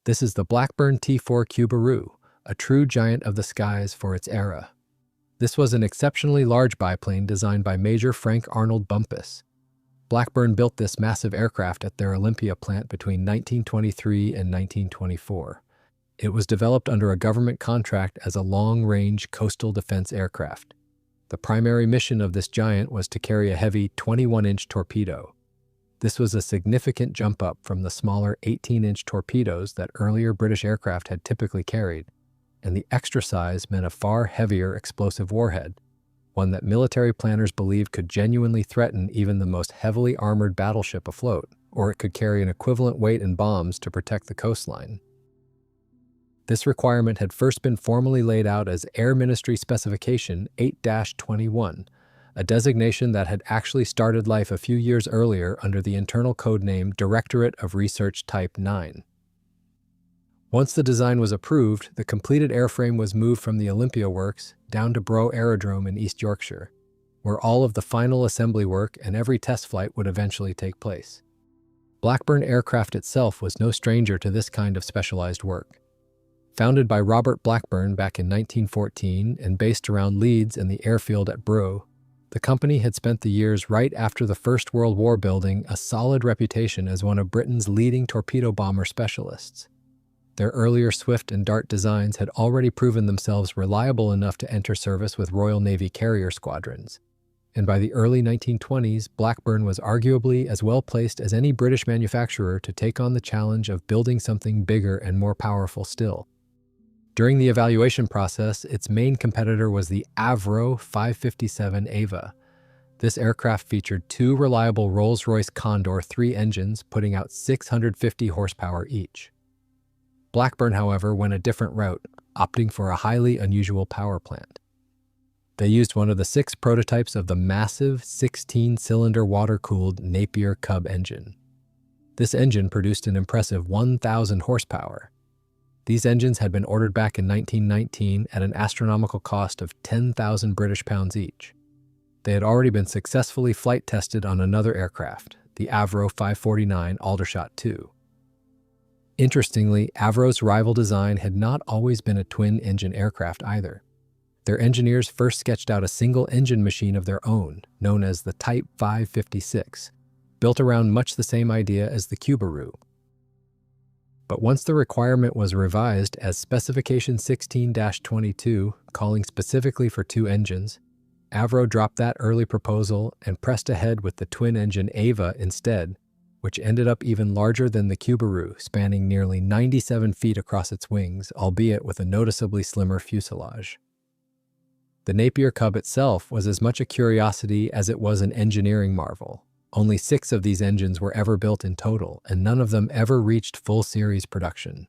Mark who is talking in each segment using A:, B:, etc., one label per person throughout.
A: This is the Blackburn T.4 Cubaroo, a true giant of the skies for its era. This was an exceptionally large biplane designed by Major Frank Arnold Bumpus. Blackburn built this massive aircraft at their Olympia plant between 1923 and 1924. It was developed under a government contract as a long-range coastal defense aircraft. The primary mission of this giant was to carry a heavy 21-inch torpedo. This was a significant jump up from the smaller 18-inch torpedoes that earlier British aircraft had typically carried, and the extra size meant a far heavier explosive warhead, one that military planners believed could genuinely threaten even the most heavily armored battleship afloat, or it could carry an equivalent weight in bombs to protect the coastline. This requirement had first been formally laid out as Air Ministry Specification 8-21, a designation that had actually started life a few years earlier under the internal code name Directorate of Research Type 9. Once the design was approved, the completed airframe was moved from the Olympia Works down to Brough Aerodrome in East Yorkshire, where all of the final assembly work and every test flight would eventually take place. Blackburn Aircraft itself was no stranger to this kind of specialized work. Founded by Robert Blackburn back in 1914 and based around Leeds and the airfield at Brough, the company had spent the years right after the First World War building a solid reputation as one of Britain's leading torpedo bomber specialists. Their earlier Swift and Dart designs had already proven themselves reliable enough to enter service with Royal Navy carrier squadrons, and by the early 1920s, Blackburn was arguably as well placed as any British manufacturer to take on the challenge of building something bigger and more powerful still. During the evaluation process, its main competitor was the Avro 557 Ava. This aircraft featured two reliable Rolls-Royce Condor 3 engines, putting out 650 horsepower each. Blackburn, however, went a different route, opting for a highly unusual power plant. They used one of the 6 prototypes of the massive 16-cylinder water-cooled Napier Cub engine. This engine produced an impressive 1,000 horsepower. These engines had been ordered back in 1919 at an astronomical cost of 10,000 British pounds each. They had already been successfully flight tested on another aircraft, the Avro 549 Aldershot II. Interestingly, Avro's rival design had not always been a twin-engine aircraft either. Their engineers first sketched out a single-engine machine of their own, known as the Type 556, built around much the same idea as the Cubaroo. But once the requirement was revised as Specification 16-22, calling specifically for 2 engines, Avro dropped that early proposal and pressed ahead with the twin-engine Ava instead, which ended up even larger than the Cubaroo, spanning nearly 97 feet across its wings, albeit with a noticeably slimmer fuselage. The Napier Cub itself was as much a curiosity as it was an engineering marvel. Only 6 of these engines were ever built in total, and none of them ever reached full series production.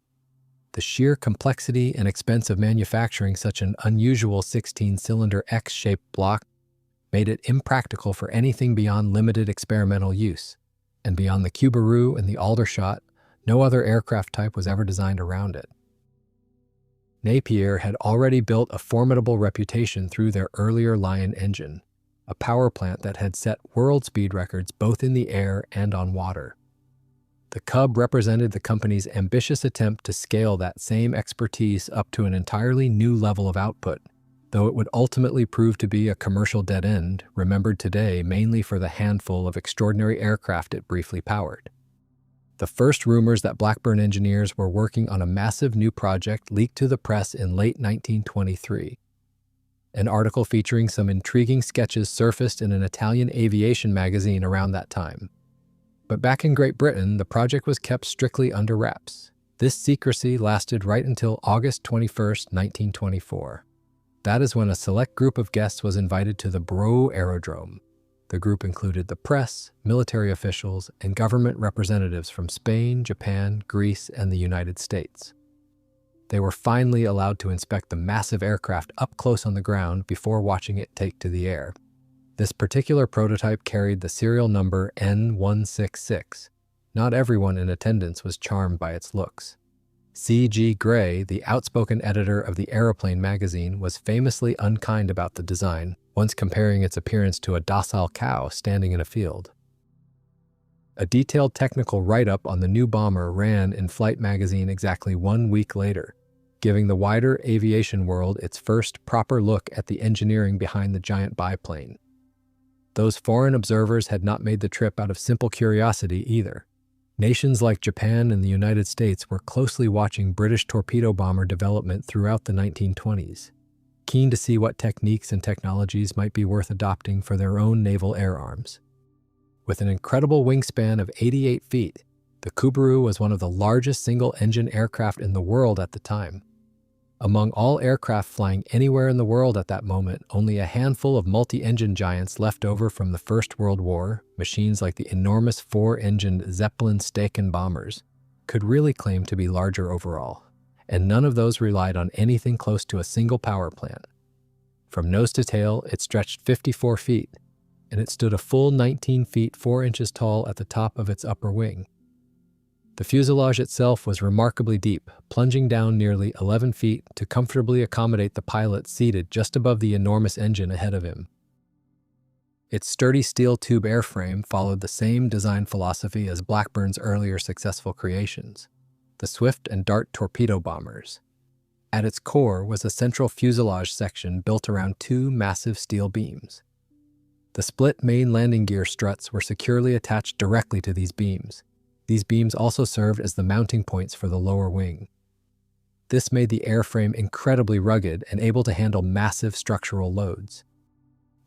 A: The sheer complexity and expense of manufacturing such an unusual 16-cylinder X-shaped block made it impractical for anything beyond limited experimental use, and beyond the Cubaroo and the Aldershot, no other aircraft type was ever designed around it. Napier had already built a formidable reputation through their earlier Lion engine, a power plant that had set world speed records both in the air and on water. The Cub represented the company's ambitious attempt to scale that same expertise up to an entirely new level of output, though it would ultimately prove to be a commercial dead end, remembered today mainly for the handful of extraordinary aircraft it briefly powered. The first rumors that Blackburn engineers were working on a massive new project leaked to the press in late 1923. An article featuring some intriguing sketches surfaced in an Italian aviation magazine around that time. But back in Great Britain, the project was kept strictly under wraps. This secrecy lasted right until August 21, 1924. That is when a select group of guests was invited to the Brough Aerodrome. The group included the press, military officials, and government representatives from Spain, Japan, Greece, and the United States. They were finally allowed to inspect the massive aircraft up close on the ground before watching it take to the air. This particular prototype carried the serial number N166. Not everyone in attendance was charmed by its looks. C.G. Gray, the outspoken editor of the Aeroplane magazine, was famously unkind about the design, once comparing its appearance to a docile cow standing in a field. A detailed technical write-up on the new bomber ran in Flight magazine exactly 1 week later, giving the wider aviation world its first proper look at the engineering behind the giant biplane. Those foreign observers had not made the trip out of simple curiosity either. Nations like Japan and the United States were closely watching British torpedo bomber development throughout the 1920s, keen to see what techniques and technologies might be worth adopting for their own naval air arms. With an incredible wingspan of 88 feet, the Cubaroo was one of the largest single-engine aircraft in the world at the time. Among all aircraft flying anywhere in the world at that moment, only a handful of multi-engine giants left over from the First World War, machines like the enormous 4-engined Zeppelin Staaken bombers, could really claim to be larger overall, and none of those relied on anything close to a single power plant. From nose to tail, it stretched 54 feet, and it stood a full 19 feet 4 inches tall at the top of its upper wing. The fuselage itself was remarkably deep, plunging down nearly 11 feet to comfortably accommodate the pilot seated just above the enormous engine ahead of him. Its sturdy steel tube airframe followed the same design philosophy as Blackburn's earlier successful creations, the Swift and Dart torpedo bombers. At its core was a central fuselage section built around 2 massive steel beams. The split main landing gear struts were securely attached directly to these beams. These beams also served as the mounting points for the lower wing. This made the airframe incredibly rugged and able to handle massive structural loads.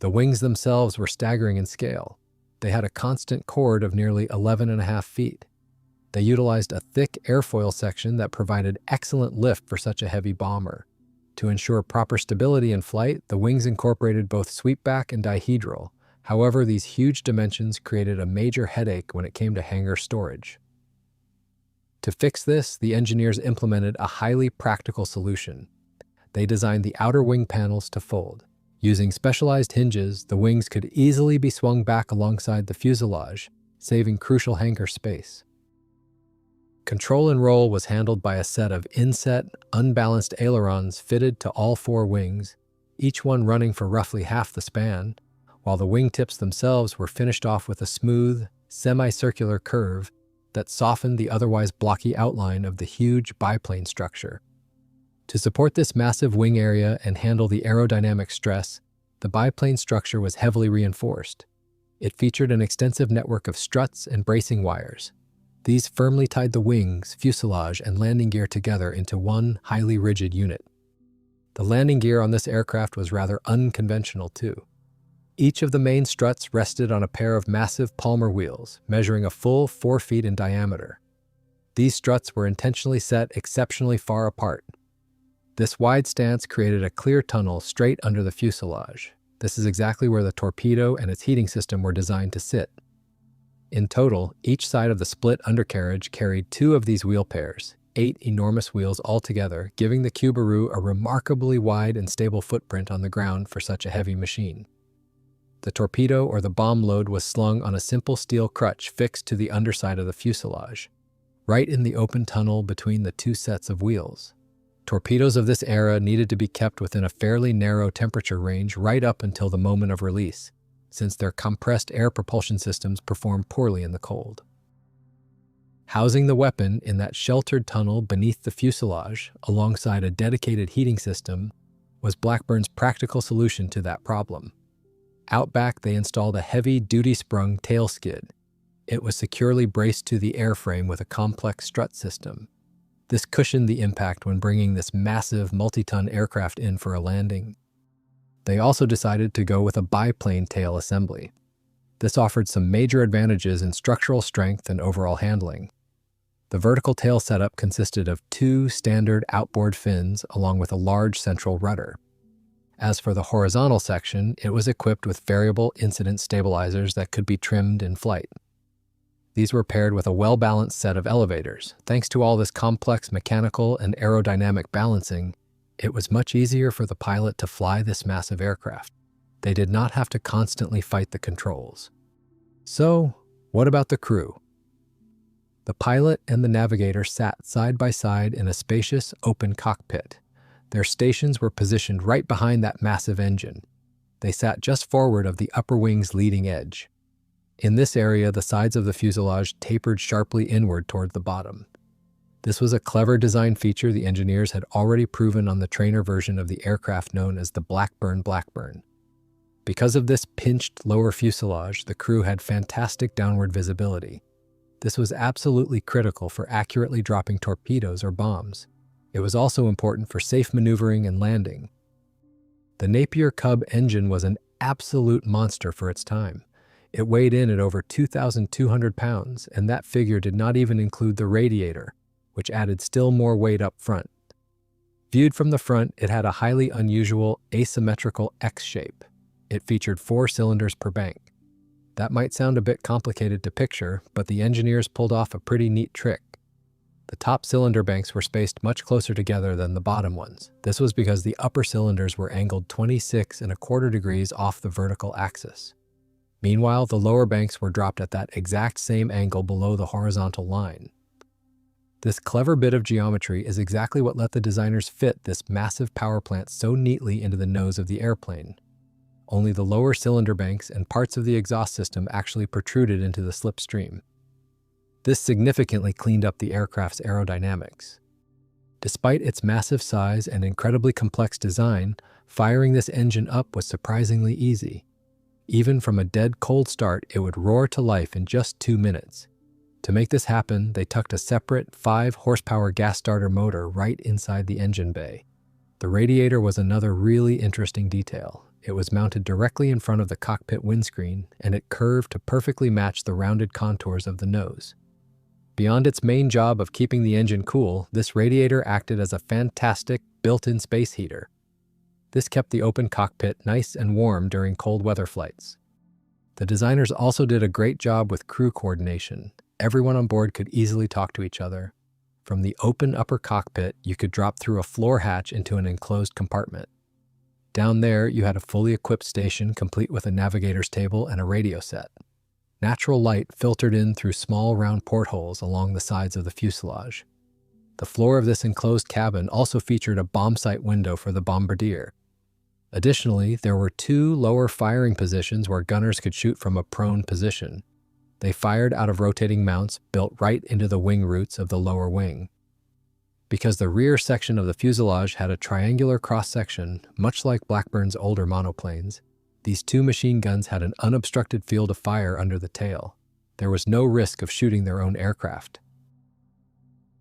A: The wings themselves were staggering in scale. They had a constant chord of nearly 11.5 feet. They utilized a thick airfoil section that provided excellent lift for such a heavy bomber. To ensure proper stability in flight, the wings incorporated both sweepback and dihedral. However, these huge dimensions created a major headache when it came to hangar storage. To fix this, the engineers implemented a highly practical solution. They designed the outer wing panels to fold. Using specialized hinges, the wings could easily be swung back alongside the fuselage, saving crucial hangar space. Control and roll was handled by a set of inset, unbalanced ailerons fitted to all 4 wings, each one running for roughly half the span, while the wingtips themselves were finished off with a smooth, semicircular curve that softened the otherwise blocky outline of the huge biplane structure. To support this massive wing area and handle the aerodynamic stress, the biplane structure was heavily reinforced. It featured an extensive network of struts and bracing wires. These firmly tied the wings, fuselage, and landing gear together into one highly rigid unit. The landing gear on this aircraft was rather unconventional too. Each of the main struts rested on a pair of massive Palmer wheels, measuring a full 4 feet in diameter. These struts were intentionally set exceptionally far apart. This wide stance created a clear tunnel straight under the fuselage. This is exactly where the torpedo and its heating system were designed to sit. In total, each side of the split undercarriage carried 2 of these wheel pairs, 8 enormous wheels altogether, giving the Cubaroo a remarkably wide and stable footprint on the ground for such a heavy machine. The torpedo or the bomb load was slung on a simple steel crutch fixed to the underside of the fuselage, right in the open tunnel between the 2 sets of wheels. Torpedoes of this era needed to be kept within a fairly narrow temperature range right up until the moment of release, since their compressed air propulsion systems perform poorly in the cold. Housing the weapon in that sheltered tunnel beneath the fuselage, alongside a dedicated heating system, was Blackburn's practical solution to that problem. Out back, they installed a heavy, duty-sprung tail skid. It was securely braced to the airframe with a complex strut system. This cushioned the impact when bringing this massive, multi-ton aircraft in for a landing. They also decided to go with a biplane tail assembly. This offered some major advantages in structural strength and overall handling. The vertical tail setup consisted of 2 standard outboard fins along with a large central rudder. As for the horizontal section, it was equipped with variable incident stabilizers that could be trimmed in flight. These were paired with a well-balanced set of elevators. Thanks to all this complex mechanical and aerodynamic balancing, it was much easier for the pilot to fly this massive aircraft. They did not have to constantly fight the controls. So, what about the crew? The pilot and the navigator sat side by side in a spacious, open cockpit. Their stations were positioned right behind that massive engine. They sat just forward of the upper wing's leading edge. In this area, the sides of the fuselage tapered sharply inward toward the bottom. This was a clever design feature the engineers had already proven on the trainer version of the aircraft known as the Blackburn. Because of this pinched lower fuselage, the crew had fantastic downward visibility. This was absolutely critical for accurately dropping torpedoes or bombs. It was also important for safe maneuvering and landing. The Napier Cub engine was an absolute monster for its time. It weighed in at over 2,200 pounds, and that figure did not even include the radiator, which added still more weight up front. Viewed from the front, it had a highly unusual asymmetrical X shape. It featured 4 cylinders per bank. That might sound a bit complicated to picture, but the engineers pulled off a pretty neat trick. The top cylinder banks were spaced much closer together than the bottom ones. This was because the upper cylinders were angled 26¼ degrees off the vertical axis. Meanwhile, the lower banks were dropped at that exact same angle below the horizontal line. This clever bit of geometry is exactly what let the designers fit this massive power plant so neatly into the nose of the airplane. Only the lower cylinder banks and parts of the exhaust system actually protruded into the slipstream. This significantly cleaned up the aircraft's aerodynamics. Despite its massive size and incredibly complex design, firing this engine up was surprisingly easy. Even from a dead cold start, it would roar to life in just 2 minutes. To make this happen, they tucked a separate 5-horsepower gas starter motor right inside the engine bay. The radiator was another really interesting detail. It was mounted directly in front of the cockpit windscreen, and it curved to perfectly match the rounded contours of the nose. Beyond its main job of keeping the engine cool, this radiator acted as a fantastic built-in space heater. This kept the open cockpit nice and warm during cold weather flights. The designers also did a great job with crew coordination. Everyone on board could easily talk to each other. From the open upper cockpit, you could drop through a floor hatch into an enclosed compartment. Down there, you had a fully equipped station complete with a navigator's table and a radio set. Natural light filtered in through small round portholes along the sides of the fuselage. The floor of this enclosed cabin also featured a bomb sight window for the bombardier. Additionally, there were 2 lower firing positions where gunners could shoot from a prone position. They fired out of rotating mounts built right into the wing roots of the lower wing. Because the rear section of the fuselage had a triangular cross-section, much like Blackburn's older monoplanes, these 2 machine guns had an unobstructed field of fire under the tail. There was no risk of shooting their own aircraft.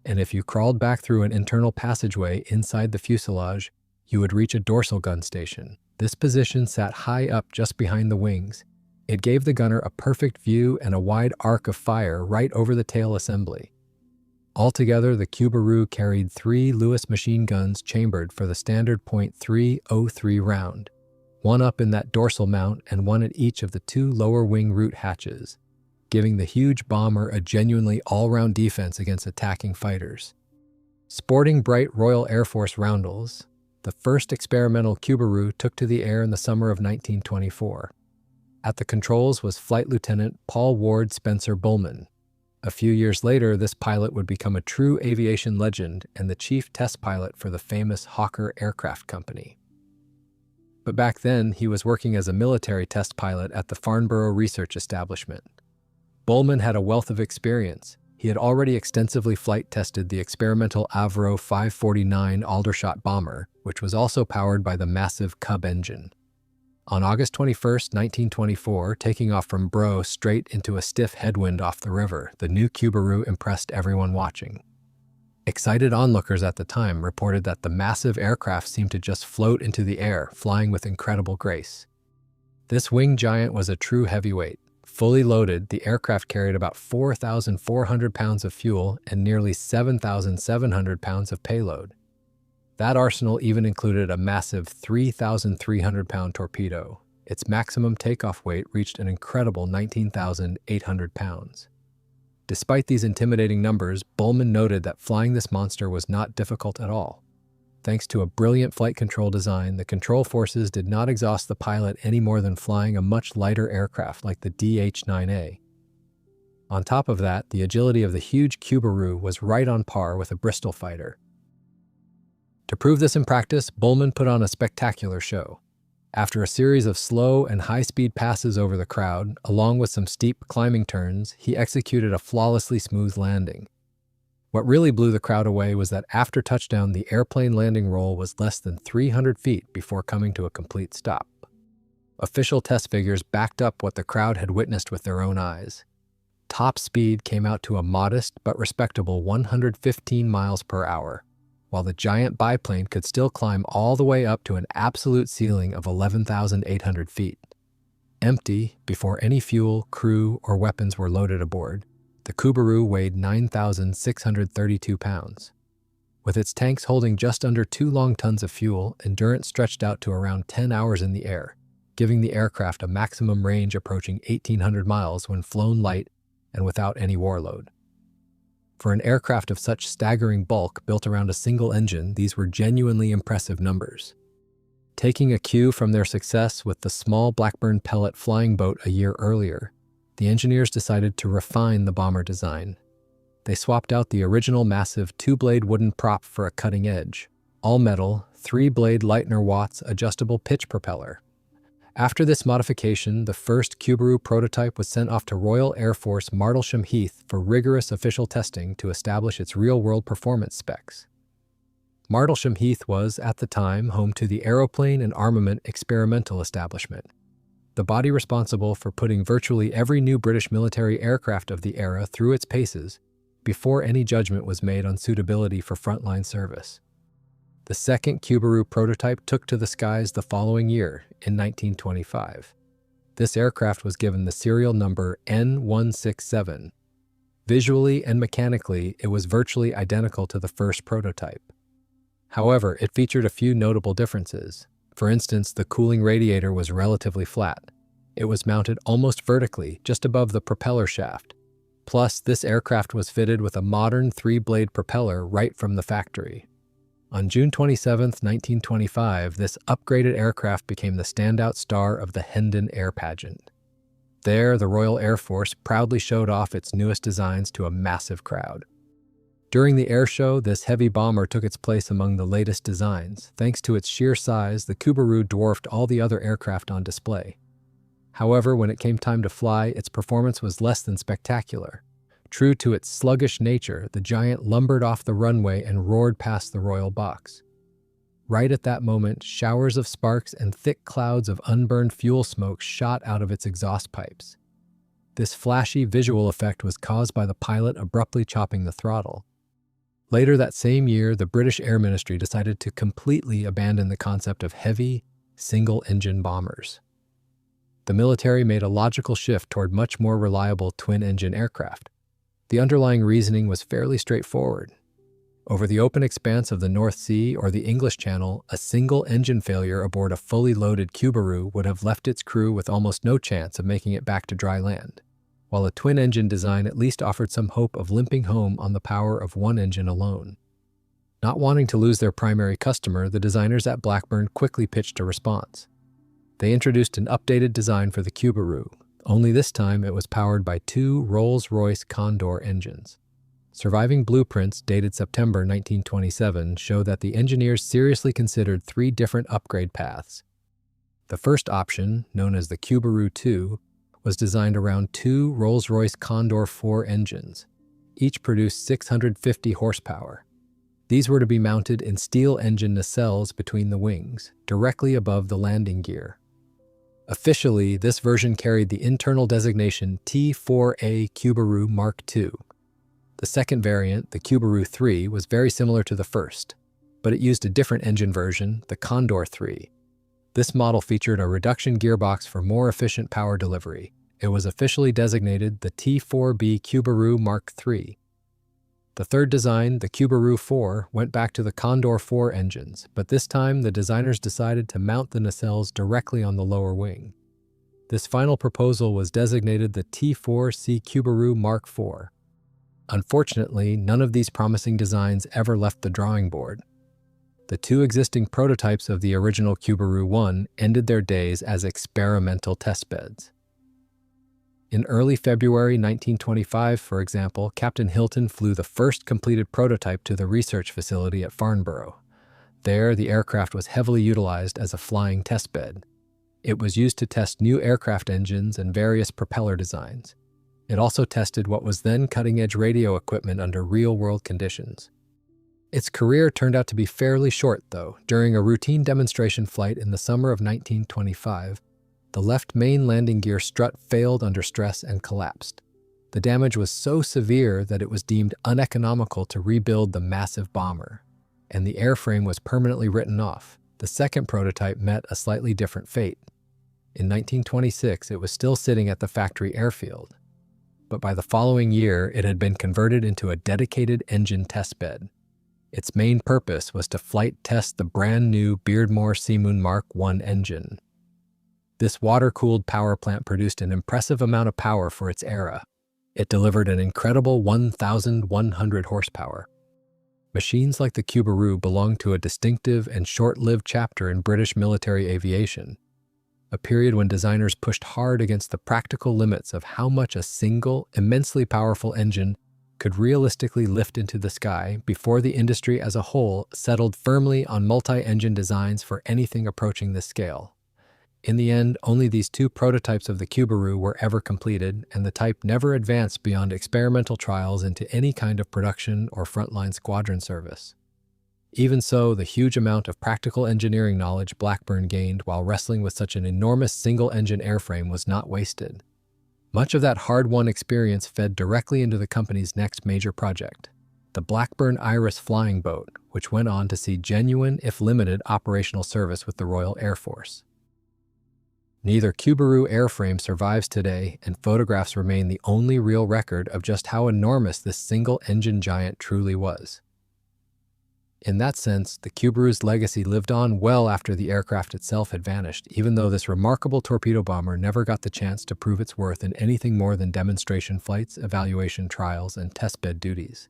A: And if you crawled back through an internal passageway inside the fuselage, you would reach a dorsal gun station. This position sat high up just behind the wings. It gave the gunner a perfect view and a wide arc of fire right over the tail assembly. Altogether, the Cubaroo carried 3 Lewis machine guns chambered for the standard .303 round, 1 up in that dorsal mount and 1 at each of the 2 lower wing root hatches, giving the huge bomber a genuinely all-round defense against attacking fighters. Sporting bright Royal Air Force roundels, the first experimental Cubaroo took to the air in the summer of 1924. At the controls was Flight Lieutenant Paul Ward Spencer Bullman. A few years later, this pilot would become a true aviation legend and the chief test pilot for the famous Hawker Aircraft Company. But back then, he was working as a military test pilot at the Farnborough Research Establishment. Bullman had a wealth of experience. He had already extensively flight tested the experimental Avro 549 Aldershot bomber, which was also powered by the massive Cub engine. On August 21, 1924, taking off from Brough straight into a stiff headwind off the river, the new Cubaroo impressed everyone watching. Excited onlookers at the time reported that the massive aircraft seemed to just float into the air, flying with incredible grace. This winged giant was a true heavyweight. Fully loaded, the aircraft carried about 4,400 pounds of fuel and nearly 7,700 pounds of payload. That arsenal even included a massive 3,300-pound torpedo. Its maximum takeoff weight reached an incredible 19,800 pounds. Despite these intimidating numbers, Bullman noted that flying this monster was not difficult at all. Thanks to a brilliant flight control design, the control forces did not exhaust the pilot any more than flying a much lighter aircraft like the DH-9A. On top of that, the agility of the huge Cubaroo was right on par with a Bristol fighter. To prove this in practice, Bullman put on a spectacular show. After a series of slow and high-speed passes over the crowd, along with some steep climbing turns, he executed a flawlessly smooth landing. What really blew the crowd away was that after touchdown, the airplane landing roll was less than 300 feet before coming to a complete stop. Official test figures backed up what the crowd had witnessed with their own eyes. Top speed came out to a modest but respectable 115 miles per hour, while the giant biplane could still climb all the way up to an absolute ceiling of 11,800 feet. Empty, before any fuel, crew, or weapons were loaded aboard, the Cubaroo weighed 9,632 pounds. With its tanks holding just under 2 long tons of fuel, endurance stretched out to around 10 hours in the air, giving the aircraft a maximum range approaching 1,800 miles when flown light and without any warload. For an aircraft of such staggering bulk built around a single engine, these were genuinely impressive numbers. Taking a cue from their success with the small Blackburn pellet flying boat a year earlier, the engineers decided to refine the bomber design. They swapped out the original massive 2-blade wooden prop for a cutting-edge, all-metal, 3-blade Leitner Watts adjustable pitch propeller. After this modification, the first Cubaroo prototype was sent off to Royal Air Force Martlesham Heath for rigorous official testing to establish its real-world performance specs. Martlesham Heath was, at the time, home to the Aeroplane and Armament Experimental Establishment, the body responsible for putting virtually every new British military aircraft of the era through its paces before any judgment was made on suitability for frontline service. The second Cubaroo prototype took to the skies the following year, in 1925. This aircraft was given the serial number N167. Visually and mechanically, it was virtually identical to the first prototype. However, it featured a few notable differences. For instance, the cooling radiator was relatively flat. It was mounted almost vertically, just above the propeller shaft. Plus, this aircraft was fitted with a modern 3-blade propeller right from the factory. On June 27, 1925, this upgraded aircraft became the standout star of the Hendon Air Pageant. There, the Royal Air Force proudly showed off its newest designs to a massive crowd. During the air show, this heavy bomber took its place among the latest designs. Thanks to its sheer size, the Cubaroo dwarfed all the other aircraft on display. However, when it came time to fly, its performance was less than spectacular. True to its sluggish nature, the giant lumbered off the runway and roared past the royal box. Right at that moment, showers of sparks and thick clouds of unburned fuel smoke shot out of its exhaust pipes. This flashy visual effect was caused by the pilot abruptly chopping the throttle. Later that same year, the British Air Ministry decided to completely abandon the concept of heavy, single-engine bombers. The military made a logical shift toward much more reliable twin-engine aircraft. The underlying reasoning was fairly straightforward. Over the open expanse of the North Sea or the English Channel, a single engine failure aboard a fully loaded Cubaroo would have left its crew with almost no chance of making it back to dry land, while a twin-engine design at least offered some hope of limping home on the power of one engine alone. Not wanting to lose their primary customer, the designers at Blackburn quickly pitched a response. They introduced an updated design for the Cubaroo, only this time it was powered by 2 Rolls-Royce Condor engines. Surviving blueprints dated September 1927 show that the engineers seriously considered 3 different upgrade paths. The first option, known as the Cubaroo 2, was designed around 2 Rolls-Royce Condor 4 engines. Each produced 650 horsepower. These were to be mounted in steel engine nacelles between the wings, directly above the landing gear. Officially, this version carried the internal designation T4A Cubaroo Mark II. The second variant, the Cubaroo 3, was very similar to the first, but it used a different engine version, the Condor 3. This model featured a reduction gearbox for more efficient power delivery. It was officially designated the T4B Cubaroo Mark III. The third design, the Cubaroo 4, went back to the Condor 4 engines, but this time the designers decided to mount the nacelles directly on the lower wing. This final proposal was designated the T4C Cubaroo Mark IV. Unfortunately, none of these promising designs ever left the drawing board. The 2 existing prototypes of the original Cubaroo 1 ended their days as experimental testbeds. In early February 1925, for example, Captain Hilton flew the first completed prototype to the research facility at Farnborough. There, the aircraft was heavily utilized as a flying testbed. It was used to test new aircraft engines and various propeller designs. It also tested what was then cutting-edge radio equipment under real-world conditions. Its career turned out to be fairly short, though. During a routine demonstration flight in the summer of 1925, the left main landing gear strut failed under stress and collapsed. The damage was so severe that it was deemed uneconomical to rebuild the massive bomber, and the airframe was permanently written off. The second prototype met a slightly different fate. In 1926, it was still sitting at the factory airfield, but by the following year, it had been converted into a dedicated engine testbed. Its main purpose was to flight test the brand new Beardmore Seamoon Mark I engine. This water-cooled power plant produced an impressive amount of power for its era. It delivered an incredible 1,100 horsepower. Machines like the Cubaroo belong to a distinctive and short-lived chapter in British military aviation, a period when designers pushed hard against the practical limits of how much a single, immensely powerful engine could realistically lift into the sky before the industry as a whole settled firmly on multi-engine designs for anything approaching this scale. In the end, only these two prototypes of the Cubaroo were ever completed, and the type never advanced beyond experimental trials into any kind of production or frontline squadron service. Even so, the huge amount of practical engineering knowledge Blackburn gained while wrestling with such an enormous single-engine airframe was not wasted. Much of that hard-won experience fed directly into the company's next major project, the Blackburn Iris flying boat, which went on to see genuine, if limited, operational service with the Royal Air Force. Neither Cubaroo airframe survives today, and photographs remain the only real record of just how enormous this single-engine giant truly was. In that sense, the Cubaroo's legacy lived on well after the aircraft itself had vanished, even though this remarkable torpedo bomber never got the chance to prove its worth in anything more than demonstration flights, evaluation trials, and testbed duties.